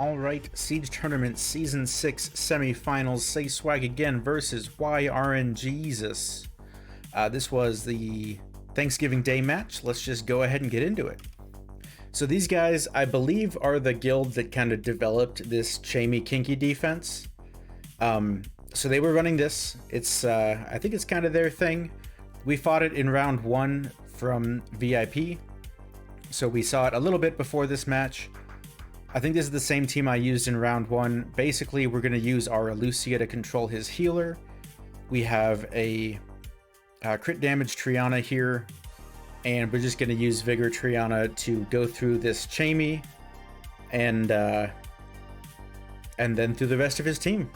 Alright, Siege Tournament Season 6 Semifinals, Say Swag again versus RNGesus. This was the Thanksgiving Day match. Let's just go ahead and get into it. So these guys, I believe, are the guild that kind of developed this Chamey Kinky defense. So they were running this. It's, I think it's kind of their thing. We fought it in round 1 from VIP. So we saw it a little bit before this match. I think this is the same team I used in round 1. Basically, we're going to use our Lucia to control his healer. We have a crit damage Triana here, and we're just going to use Vigor Triana to go through this Chamey and then through the rest of his team.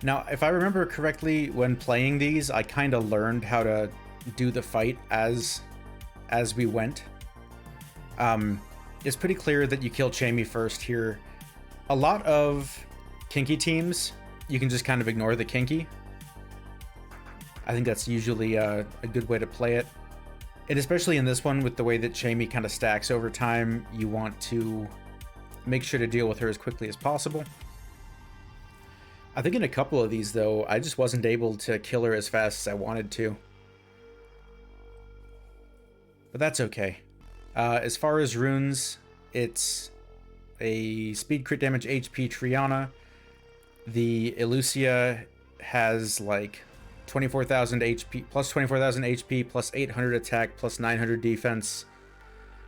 Now, if I remember correctly, when playing these, I kind of learned how to do the fight as we went. It's pretty clear that you kill Chamey first here. A lot of Kinky teams, you can just kind of ignore the Kinky. I think that's usually a good way to play it. And especially in this one, with the way that Chamey kind of stacks over time, you want to make sure to deal with her as quickly as possible. I think in a couple of these, though, I just wasn't able to kill her as fast as I wanted to. But that's okay. As far as runes, it's a speed crit damage HP Triana. The Lucia has like 24,000 HP, plus 24,000 HP, plus 800 attack, plus 900 defense,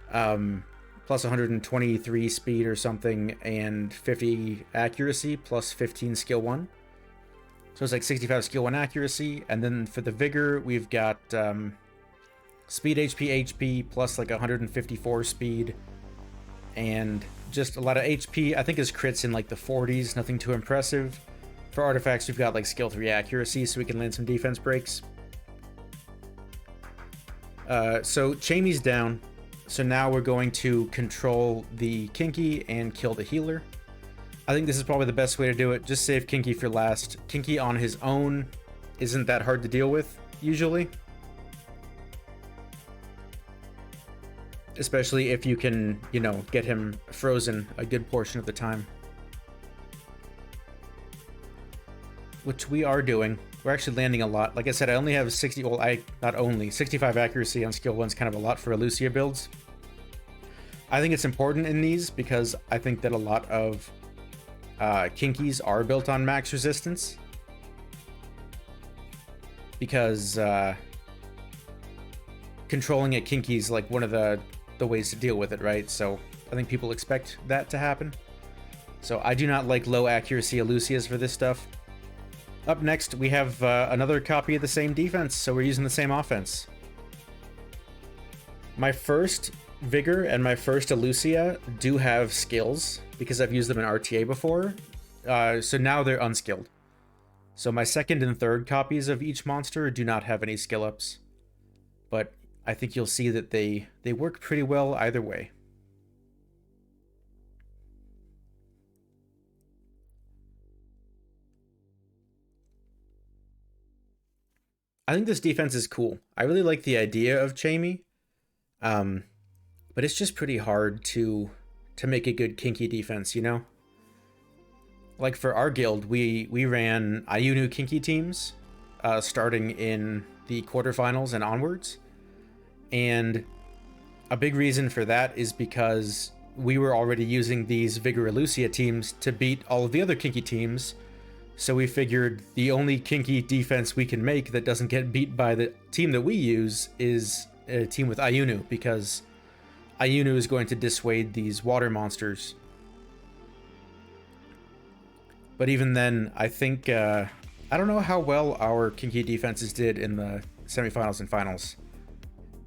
plus 123 speed or something, and 50 accuracy, plus 15 skill 1. So it's like 65 skill 1 accuracy. And then for the Vigor, we've got speed HP, plus like 154 speed, and just a lot of HP. I think his crits in like the 40s, nothing too impressive. For artifacts, we've got like skill 3 accuracy, so we can land some defense breaks. So Chamey's down, so now we're going to control the Kinky and kill the healer. I think this is probably the best way to do it. Just save Kinky for last. Kinky on his own isn't that hard to deal with, usually. Especially if you can, you know, get him frozen a good portion of the time. Which we are doing. We're actually landing a lot. Like I said, I only have 65 accuracy on skill 1 is kind of a lot for Lucia builds. I think it's important in these because I think that a lot of Kinkies are built on max resistance. Because controlling a Kinky is like one of the ways to deal with it, right? So I think people expect that to happen. So I do not like low accuracy Lucias for this stuff. Up next, we have another copy of the same defense, so we're using the same offense. My first Vigor and my first Lucia do have skills because I've used them in RTA before, so now they're unskilled. So my second and third copies of each monster do not have any skill ups, but I think you'll see that they work pretty well either way. I think this defense is cool. I really like the idea of Chamey, but it's just pretty hard to make a good Kinky defense, you know? Like for our guild, we ran Ayunu Kinky teams starting in the quarterfinals and onwards. And a big reason for that is because we were already using these Vigor Lucia teams to beat all of the other Kinky teams. So we figured the only Kinky defense we can make that doesn't get beat by the team that we use is a team with Ayunu, because Ayunu is going to dissuade these water monsters. But even then, I think, I don't know how well our Kinky defenses did in the semifinals and finals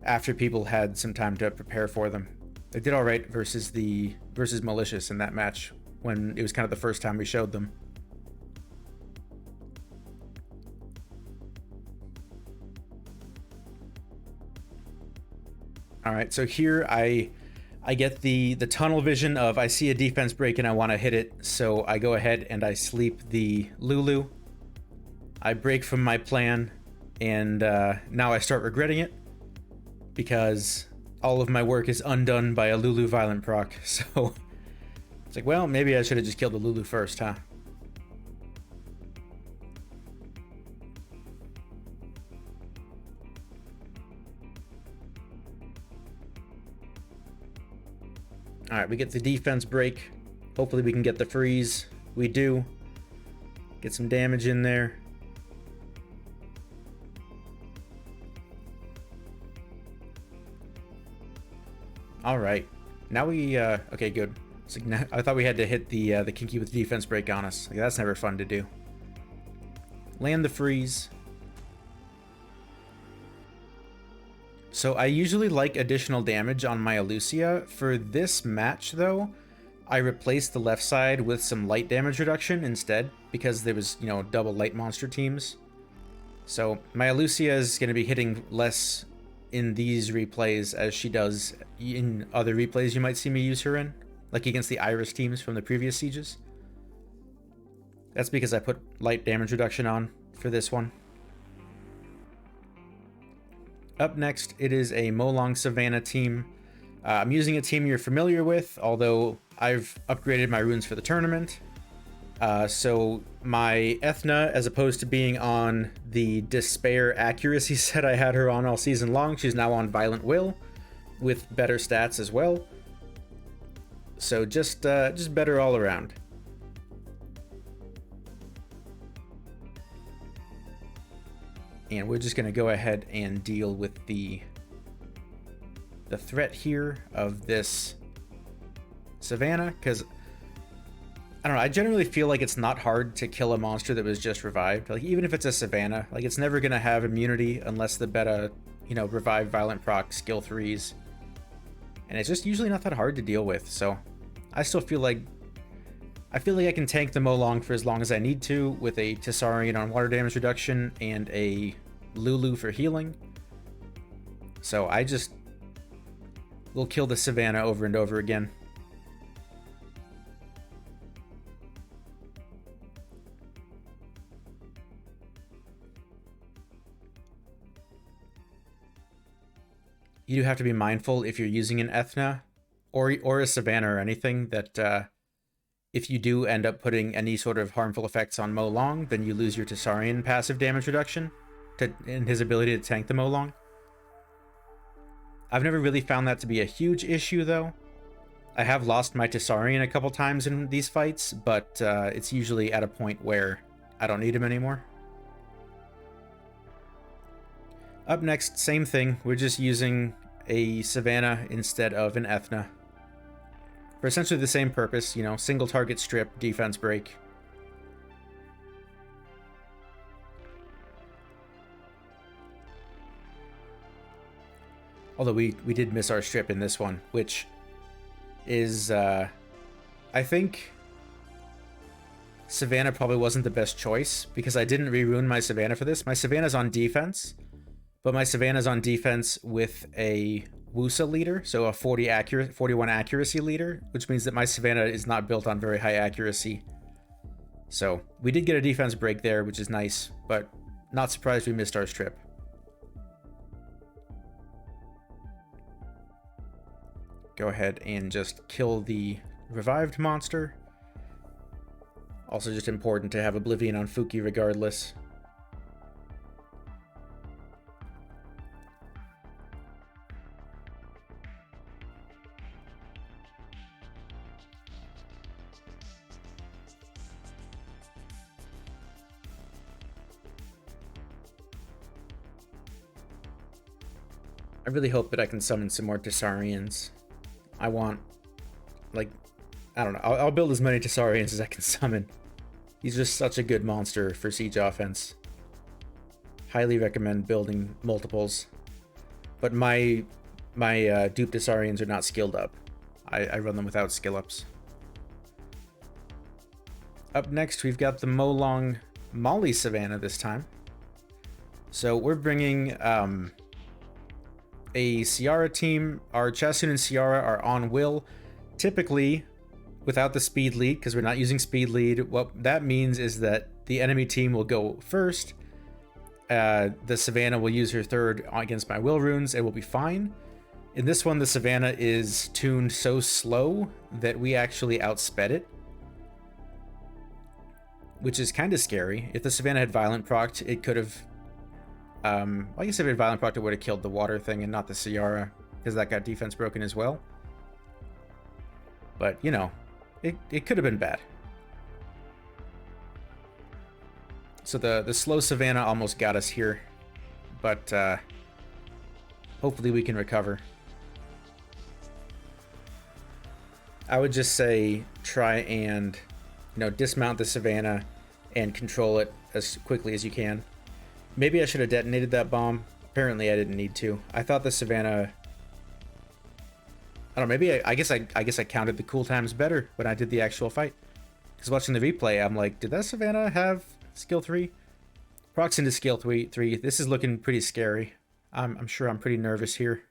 after people had some time to prepare for them. They did all right versus Malicious in that match when it was kind of the first time we showed them. All right, so here I get the tunnel vision of I see a defense break and I want to hit it, so I go ahead and I sleep the Lulu. I break from my plan, and now I start regretting it because all of my work is undone by a Lulu Violent proc. So It's like, well, maybe I should have just killed the Lulu first, huh? Alright, we get the defense break. Hopefully we can get the freeze. We do. Get some damage in there. Alright. Now we, okay, good. So now, I thought we had to hit the Kinky with defense break on us. Like, that's never fun to do. Land the freeze. So I usually like additional damage on my Elucia. For this match, though, I replaced the left side with some light damage reduction instead, because there was, you know, double light monster teams. So my Elucia is going to be hitting less in these replays as she does in other replays you might see me use her in, like against the Iris teams from the previous sieges. That's because I put light damage reduction on for this one. Up next, it is a Molong Savannah team. I'm using a team you're familiar with, although I've upgraded my runes for the tournament. So my Ethna, as opposed to being on the Despair Accuracy set I had her on all season long, she's now on Violent Will, with better stats as well. So just better all around. And we're just going to go ahead and deal with the threat here of this Savannah, because I don't know, I generally feel like it's not hard to kill a monster that was just revived. Like, even if it's a Savannah, like, it's never going to have immunity unless the beta, you know, revive violent proc skill 3s. And it's just usually not that hard to deal with, so I still feel like I can tank the Molong for as long as I need to with a Tessarian on water damage reduction and a Lulu for healing. So I just will kill the Savannah over and over again. You do have to be mindful if you're using an Ethna or a Savannah or anything that if you do end up putting any sort of harmful effects on Molong, then you lose your Tessarian passive damage reduction and his ability to tank the Molong. I've never really found that to be a huge issue, though. I have lost my Tessarian a couple times in these fights, but it's usually at a point where I don't need him anymore. Up next, same thing. We're just using a Savannah instead of an Ethna. For essentially the same purpose, you know, single target strip, defense break. Although we did miss our strip in this one, which is, I think Savannah probably wasn't the best choice, because I didn't re-rune my Savannah for this. My Savannah's on defense, but my Savannah's on defense with a Wusa leader, so a 41 accuracy leader, which means that my Savannah is not built on very high accuracy. So we did get a defense break there, which is nice, but not surprised we missed our strip. Go ahead and just kill the revived monster. Also just important to have Oblivion on Fuki regardless. I really hope that I can summon some more Tessarians. I want, like, I don't know. I'll build as many Tessarians as I can summon. He's just such a good monster for siege offense. Highly recommend building multiples. But my dupe Tessarians are not skilled up. I run them without skill ups. Up next, we've got the Molong Molly Savannah this time. So we're bringing a Ciara team. Our Chasun and Ciara are on Will, typically without the speed lead, because we're not using speed lead. What that means is that the enemy team will go first. The Savannah will use her third against my Will runes. It will be fine. In this one, the Savannah is tuned so slow that we actually outsped it, which is kind of scary. If the Savannah had Violent procced, it could have... I guess if it had Violent procced, it would have killed the water thing and not the Ciara, because that got defense broken as well. But, you know, it could have been bad. So the slow Savannah almost got us here, but hopefully we can recover. I would just say try and, you know, dismount the Savannah and control it as quickly as you can. Maybe I should have detonated that bomb. Apparently I didn't need to. I thought the Savannah... I don't know, maybe I guess I counted the cool times better when I did the actual fight. Because watching the replay, I'm like, did that Savannah have skill 3? Procs into skill 3. This is looking pretty scary. I'm sure I'm pretty nervous here.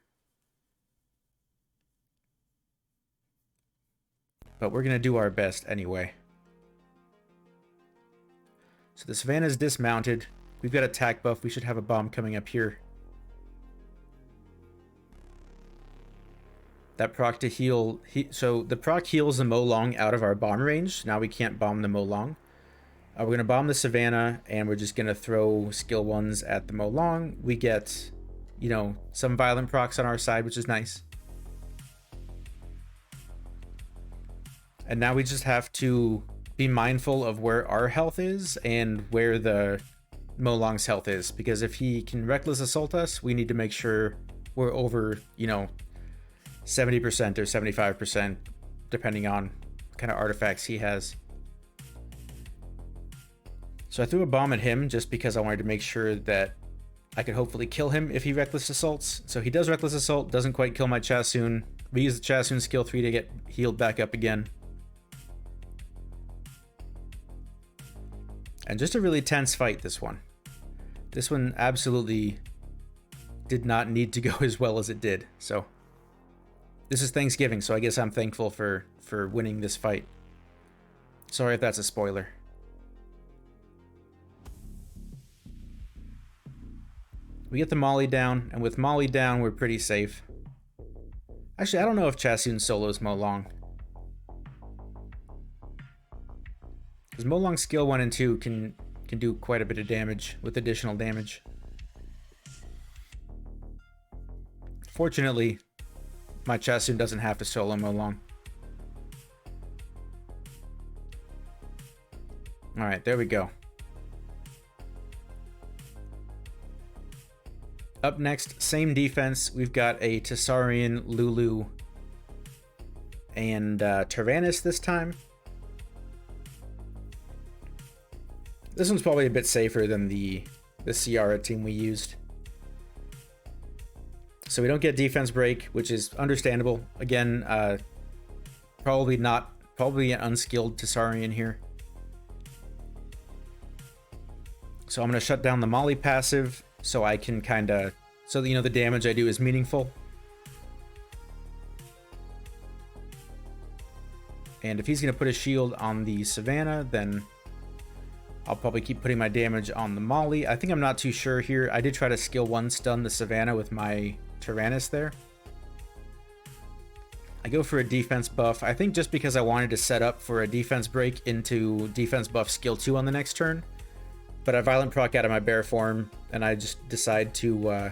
But we're going to do our best anyway. So the Savannah's dismounted. We've got attack buff. We should have a bomb coming up here. That proc to heal... So the proc heals the Molong out of our bomb range. Now we can't bomb the Molong. We're going to bomb the Savannah, and we're just going to throw skill 1s at the Molong. We get, you know, some violent procs on our side, which is nice. And now we just have to be mindful of where our health is and where the Molong's health is. Because if he can Reckless Assault us, we need to make sure we're over, you know, 70% or 75%, depending on what kind of artifacts he has. So I threw a bomb at him just because I wanted to make sure that I could hopefully kill him if he Reckless Assaults. So he does Reckless Assault, doesn't quite kill my Chasun. We use the Chasun skill 3 to get healed back up again. And just a really tense fight, this one. This one absolutely did not need to go as well as it did. So this is Thanksgiving, so I guess I'm thankful for winning this fight. Sorry if that's a spoiler. We get the Molly down, and with Molly down, we're pretty safe. Actually, I don't know if Chasun solos Molong. Because Molong's skill 1 and 2 can do quite a bit of damage with additional damage. Fortunately, my Chasun doesn't have to solo Molong. Alright, there we go. Up next, same defense. We've got a Tessarian, Lulu, and Tyrannus this time. This one's probably a bit safer than the Ciara team we used. So we don't get defense break, which is understandable. Again, probably an unskilled Tessarian here. So I'm going to shut down the Molly passive so I can so you know the damage I do is meaningful. And if he's going to put a shield on the Savannah, then I'll probably keep putting my damage on the Molly. I think I'm not too sure here. I did try to skill 1 stun the Savannah with my Tyrannus there. I go for a defense buff. I think just because I wanted to set up for a defense break into defense buff skill 2 on the next turn. But I violent proc out of my bear form, and I just decide to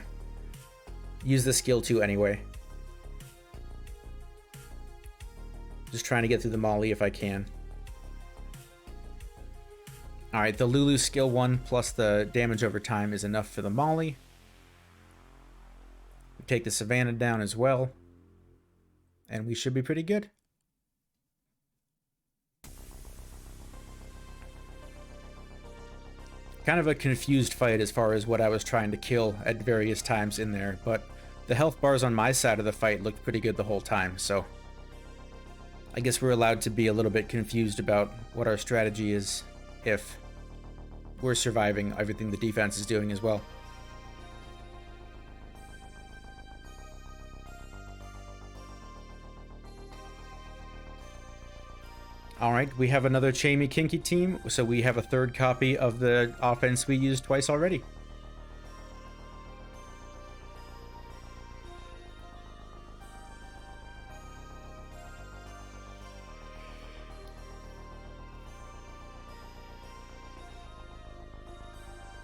use the skill 2 anyway. Just trying to get through the Molly if I can. Alright, the Lulu skill 1 plus the damage over time is enough for the Molly. We take the Savannah down as well. And we should be pretty good. Kind of a confused fight as far as what I was trying to kill at various times in there, but the health bars on my side of the fight looked pretty good the whole time, so I guess we're allowed to be a little bit confused about what our strategy is if we're surviving everything the defense is doing as well. Alright, we have another Chamey Kinky team, so we have a third copy of the offense we used twice already.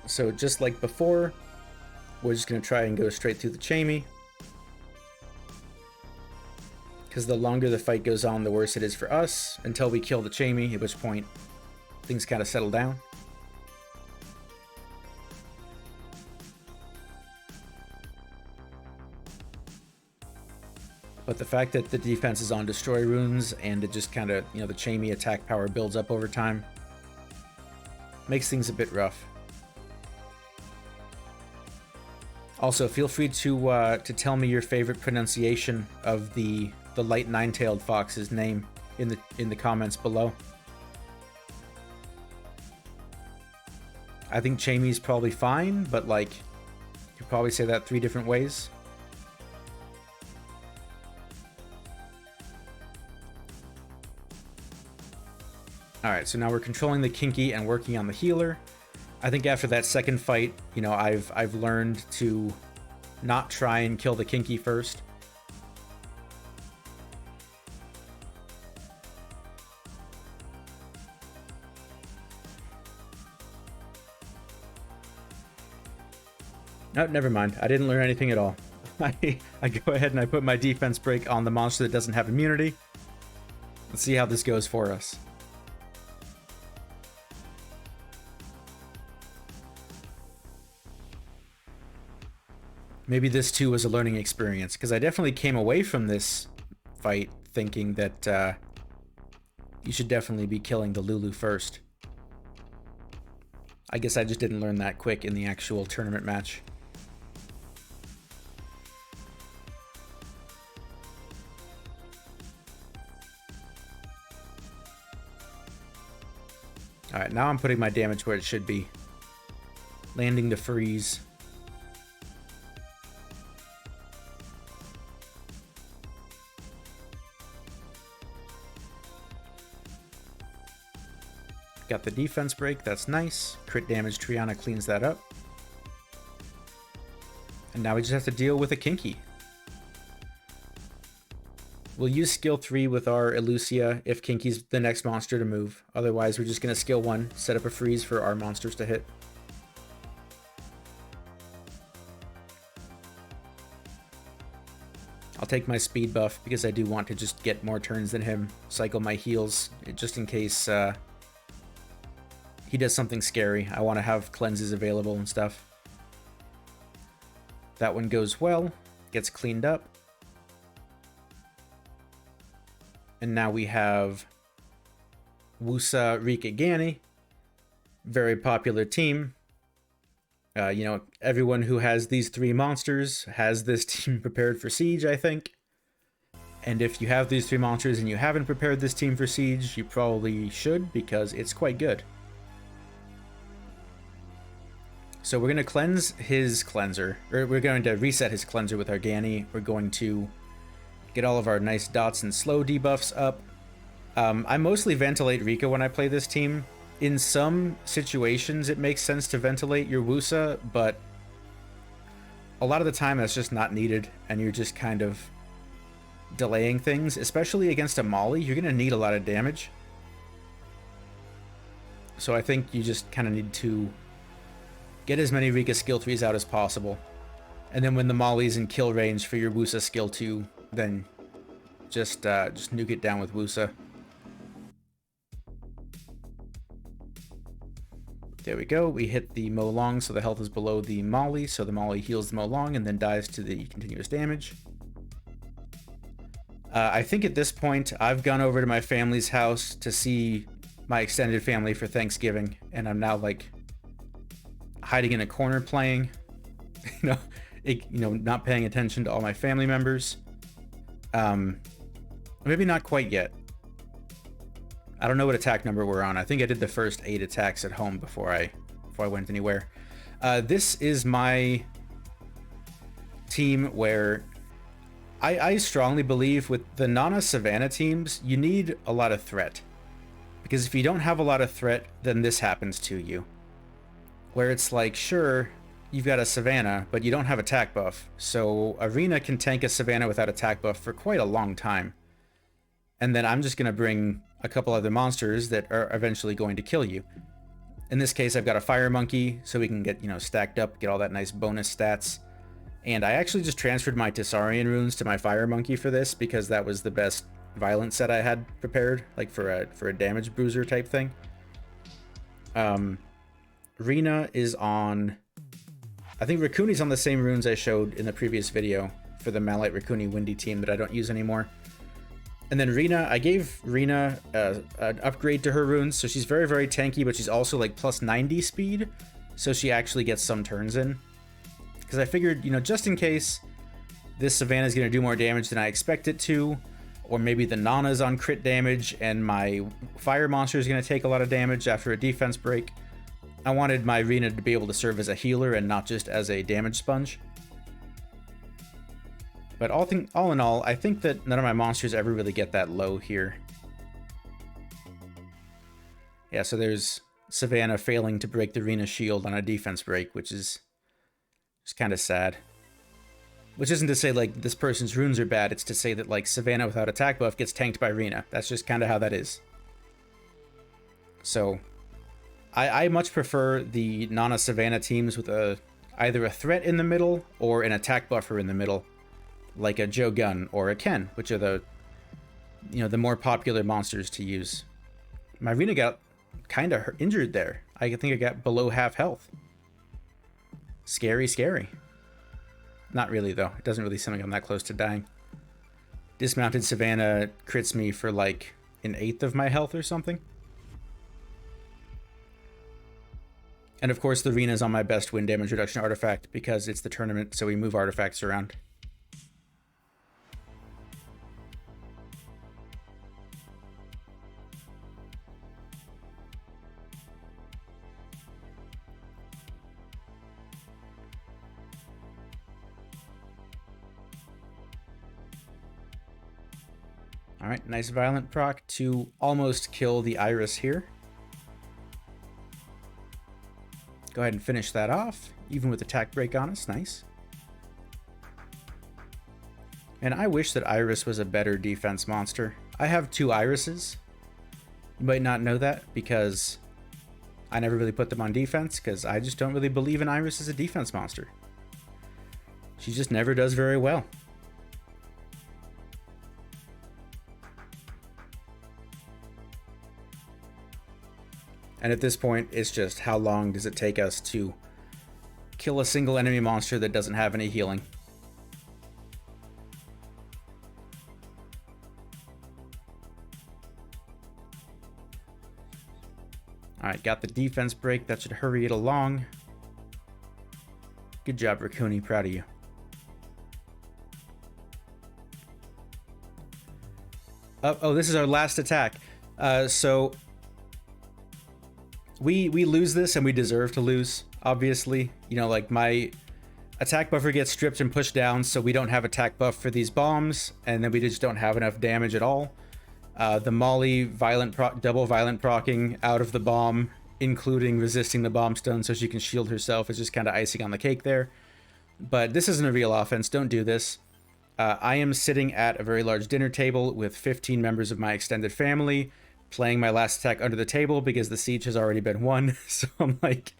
So just like before, we're just going to try and go straight through the Chamey. Because the longer the fight goes on, the worse it is for us, until we kill the Chamey, at which point things kind of settle down. But the fact that the defense is on Destroy Runes, and it just kind of, you know, the Chamey attack power builds up over time, makes things a bit rough. Also, feel free to tell me your favorite pronunciation of the light nine-tailed fox's name in the comments below. I think Chamey's probably fine, but like, you could probably say that 3 different ways. Alright, so now we're controlling the Kinky and working on the healer. I think after that second fight, you know, I've learned to not try and kill the Kinky first. Oh, never mind. I didn't learn anything at all. I go ahead and I put my defense break on the monster that doesn't have immunity. Let's see how this goes for us. Maybe this too was a learning experience, because I definitely came away from this fight thinking that you should definitely be killing the Lulu first. I guess I just didn't learn that quick in the actual tournament match. Alright, now I'm putting my damage where it should be. Landing to freeze. Got the defense break, that's nice. Crit damage, Triana cleans that up. And now we just have to deal with a Kinky. We'll use skill 3 with our Elucia if Kinky's the next monster to move. Otherwise, we're just going to skill 1, set up a freeze for our monsters to hit. I'll take my speed buff because I do want to just get more turns than him. Cycle my heals just in case he does something scary. I want to have cleanses available and stuff. That one goes well, gets cleaned up. And now we have Wusa, Rika, Gani. Very popular team. You know, everyone who has these 3 monsters has this team prepared for Siege, I think. And if you have these 3 monsters and you haven't prepared this team for Siege, you probably should, because it's quite good. So we're going to cleanse his cleanser, or we're going to reset his cleanser with our Gani. We're going to get all of our nice dots and slow debuffs up. I mostly ventilate Rika when I play this team. In some situations, it makes sense to ventilate your Wusa, but a lot of the time that's just not needed, and you're just kind of delaying things. Especially against a Molly, you're going to need a lot of damage. So I think you just kind of need to get as many Rika skill 3s out as possible. And then when the Molly's in kill range for your Wusa skill 2, then just nuke it down with Wusa. There we go. We hit the Molong, so the health is below the Molly, so the Molly heals the Molong and then dies to the continuous damage. I think at this point, I've gone over to my family's house to see my extended family for Thanksgiving, and I'm now like hiding in a corner playing, not paying attention to all my family members. Maybe not quite yet. I don't know what attack number we're on. I think I did the first 8 attacks at home before I went anywhere. This is my team where I strongly believe with the Nana Savannah teams, you need a lot of threat. Because if you don't have a lot of threat, then this happens to you. Where it's like, sure, you've got a Savannah, but you don't have attack buff. So Arena can tank a Savannah without attack buff for quite a long time. And then I'm just going to bring a couple other monsters that are eventually going to kill you. In this case, I've got a Fire Monkey, so we can get, you know, stacked up, get all that nice bonus stats. And I actually just transferred my Tessarian runes to my Fire Monkey for this, because that was the best violent set I had prepared, like for a damage bruiser type thing. Rena is on... I think Rakuni's on the same runes I showed in the previous video for the Malite Rakuni Windy team that I don't use anymore. And then Rena, I gave Rena an upgrade to her runes, so she's very, very tanky, but she's also like plus 90 speed, so she actually gets some turns in. Because I figured, you know, just in case this Savannah is going to do more damage than I expect it to, or maybe the Nana's on crit damage and my fire monster is going to take a lot of damage after a defense break, I wanted my Rena to be able to serve as a healer and not just as a damage sponge. But all in all, I think that none of my monsters ever really get that low here. Yeah, so there's Savannah failing to break the Rena shield on a defense break, which is just kind of sad. Which isn't to say, like, this person's runes are bad, it's to say that, like, Savannah without attack buff gets tanked by Rena. That's just kind of how that is. So, I much prefer the Nana Savannah teams with either a threat in the middle or an attack buffer in the middle, like a Joe Gunn or a Ken, which are the, you know, the more popular monsters to use. My Rena got kind of injured there. I think I got below half health. Scary, scary. Not really, though. It doesn't really seem like I'm that close to dying. Dismounted Savannah crits me for like an eighth of my health or something. And of course, the Rena is on my best wind damage reduction artifact because it's the tournament, so we move artifacts around. Alright, nice violent proc to almost kill the Iris here. Go ahead and finish that off, even with attack break on us. Nice. And I wish that Iris was a better defense monster. I have 2 Irises. You might not know that because I never really put them on defense because I just don't really believe in Iris as a defense monster. She just never does very well. And at this point, it's just how long does it take us to kill a single enemy monster that doesn't have any healing? Alright, got the defense break. That should hurry it along. Good job, Rakuni. Proud of you. Oh, this is our last attack. So we lose this and we deserve to lose, obviously. You know, like my attack buffer gets stripped and pushed down, so we don't have attack buff for these bombs, and then we just don't have enough damage at all. The Molly double violent procking out of the bomb, including resisting the bomb stun so she can shield herself, is just kind of icing on the cake there. But this isn't a real offense. Don't do this. I am sitting at a very large dinner table with 15 members of my extended family, playing my last attack under the table because the siege has already been won. So I'm like,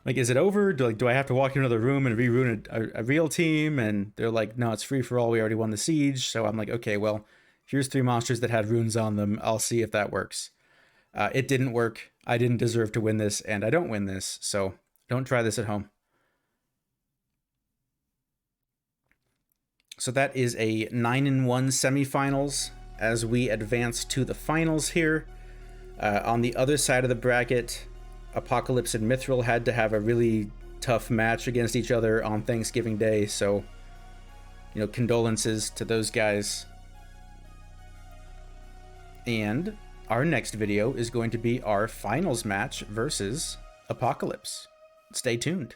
is it over? Do I have to walk into another room and re-rune a real team? And they're like, no, it's free for all. We already won the siege. So I'm like, okay, well, here's 3 monsters that had runes on them. I'll see if that works. It didn't work. I didn't deserve to win this, and I don't win this. So don't try this at home. So that is a 9-1 semifinals as we advance to the finals here. On the other side of the bracket, Apocalypse and Mithril had to have a really tough match against each other on Thanksgiving Day, so, you know, condolences to those guys. And our next video is going to be our finals match versus Apocalypse. Stay tuned.